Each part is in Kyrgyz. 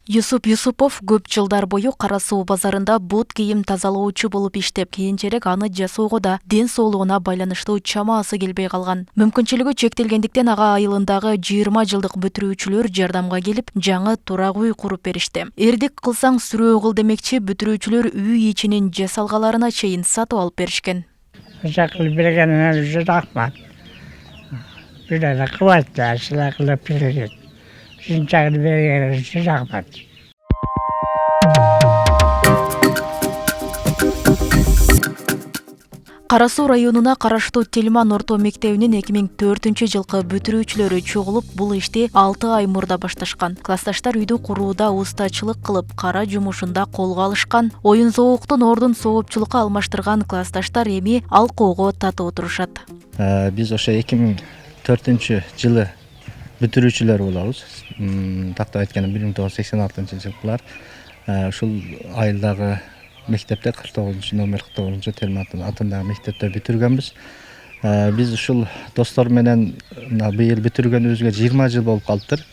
Юсуп Юсупов көп жылдар бою Кара Суу базарында бут кийим тазалоочу болуп иштеп, кийинчерээк аны жасоого да ден соолугуна байланыштуу чамаасы келбей калган. Мүмкүнчүлүгү чектелгендиктен ага айылындагы 20 жылдык бүтүрүүчүлөр жардамга келип, жаңы турак үй куруп беришти. Эрдик кылсаң сүрөө кыл демекчи бүтүрүүчүлөр үй ичинин жасалгаларына чейин сатып алып беришкен. Жакыл бергенине үчүн рахмат. Bir de kıvaçta silahlı pirinç. Şinçaklı bergenin için rahmat. Кара Суу районуна караштуу Тельман орто мектебинин 2004-жылкы бүтүрүүчүлөрү чогулуп, бул ишти 6 ай мурда башташкан. Классташтар үйдү курууда устачылык кылып, кара жумушунда колго алышкан. Оюн зооктун ордун соопчулукка алмаштырган классташтар эми алкоого татып отурушат. Биз ошо 2004-жылы бүтүрүүчүлөр болобуз. Тактап айтканда 1986-жылкылар. Ушул айылдагы мектепте 49 номер Тельман атындагы мектепте бүтүргөнбүз. Биз ушул достор менен быйыл бүтүргөнүбүзгө 20 жыл болуп калыптыр.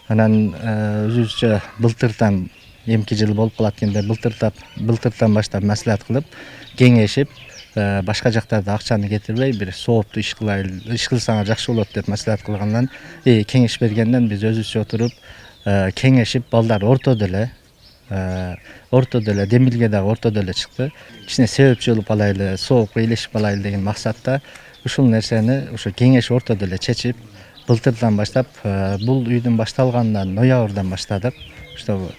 Анан өзүбүзчө былтыртан эмки жыл болуп калат экенде былтыртан баштап маслихат кылып, кеңешип, башка жактарда акчаны кетирбей, бир сооптуу иш кылсаңар жакшы болот деп маслихат кылгандан, кеңеш бергенден биз өзүбүзчө отуруп, кеңешип, балдар ортодо эле демилге дагы ортодо эле чыкты. Кичине себепчи болуп алайлы, соопко илешип алайлы деген максатта ушул нерсени ошо кеңеш ортодо эле чечип, былтырдан баштап бул үйдүн башталганынан ноябрдан баштадык. Ошо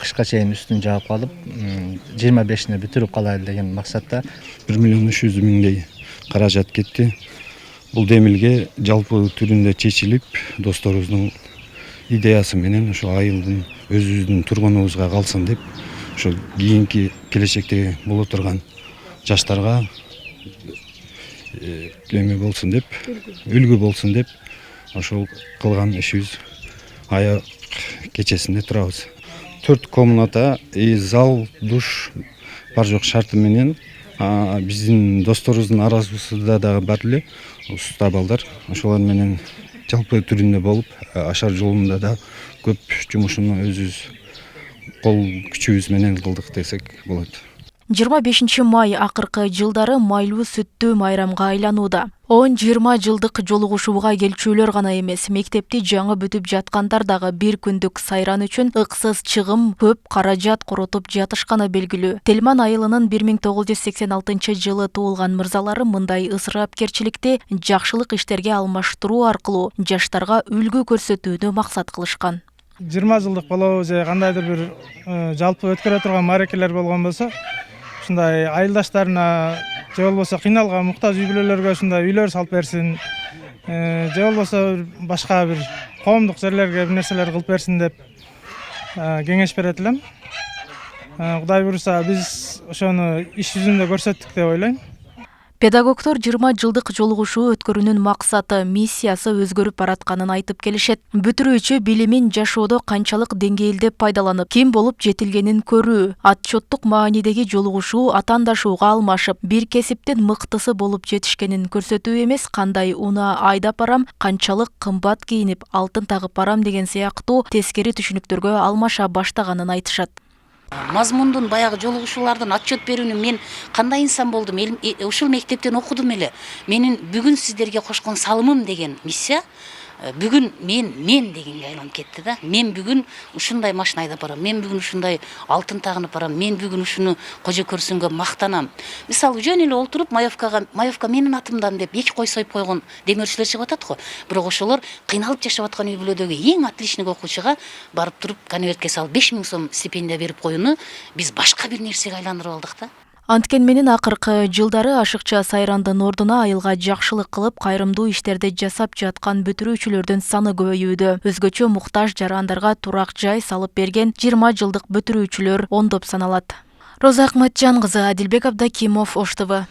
кышка чейин үстүн жаап калып, 25-ине бүтүрүп калайлы деген максатта 1.300.000 каражат кетти. Бул демилге жалпы түрүндө чечилип, досторубуздун идеясы менен ошо айылдын өзүбүздүн тургунубузга калсын деп, ошо кийинки келечекте боло турган жаштарга эме болсун деп, үлгү болсун деп, ошол кылган ишибиз аяк кечесинде турабыз. 4 комната, зал, душ бар жок шарты менен биздин досторубуздун арасында дагы бар эле уста балдар. Ошолор менен жалпы түрүндө болуп, ашар жолунда да көп жумушуну өзүбүз кол күчүбүз менен кылдык десек болот. 25 май акыркы жылдары майлуу сүттүү майрамга айланууда. 10-20 жылдык жолугушууга келчүлөр гана эмес, мектепти жаңы бүтүп жаткандар дагы бир күндүк сайран үчүн ыксыз чыгым, көп каражат коротуп жатышканы белгилүү. Тельман айылынын 1986-жылы туулган мырзалары мындай ысырапкерчиликти жакшылык иштерге алмаштыруу аркылуу жаштарга үлгү көрсөтүүнү максат кылышкан. 20 жылдык болобу же кандайдыр бир жалпы өткөрө турган маарекелер болгон болсо, ушундай айылдаштарына же болбосо кыйналган муктаж үй бүлөлөргө ушундай үйлөр салып берсин, же болбосо башка бир коомдук жерлерге бир нерселер кылып берсин деп кеңеш берет элем. Кудай буюрса биз ошону иш жүзүндө көрсөттүк деп ойлойм. Педагогдор 20 жылдык жолугушуу өткөрүүнүн максаты, миссиясы өзгөрүп баратканын айтып келишет. Бүтүрүүчү билимин жашоодо канчалык деңгээлде пайдаланып, ким болуп жетилгенин көрүү, отчеттук маанидеги жолугушуу, атаандашууга алмашып, бир кесиптин мыктысы болуп жетишкенин көрсөтүү эмес, кандай унаа айдап барам, канчалык кымбат кийинип, алтын тагып барам деген сыяктуу тескери түшүнүктөргө алмаша баштаганын айтышат. Мазмундун баягы жолугушуулардын отчет берүүнү мен кандай инсан болдум, ушул мектептен окудум эле. Менин бүгүн сиздерге кошкон салымым деген миссия бүгүн мен дегенге айланып кетти да. Мен бүгүн ушундай машина айдап барам, мен бүгүн ушундай алтын тагынып барам, мен бүгүн ушуну кожо көрсөнгө мактанам. Мисалы жөн эле олтуруп маевка менин атымдан деп 2 кой союп койгон демөөрчүлөр чыгып атат го. Бирок ошолор кыйналып жашап аткан үй бүлөдөгү эң отличный окуучуга барып туруп конвертке салып 5000 сом стипендия берип коюуну биз башка бир нерсеге айландырып алдык да. Анткен менен акыркы жылдары ашыкча сайрандын ордуна айылга жакшылык кылып, кайрымдуу иштерди жасап жаткан бүтүрүүчүлөрдүн саны көбөйүүдө. Өзгөчө муктаж жарандарга турак жай салып берген 20 жылдык бүтүрүүчүлөр ондоп саналат. Роза Акматжан кызы, Адилбек Абдакимов, Ош ТВ.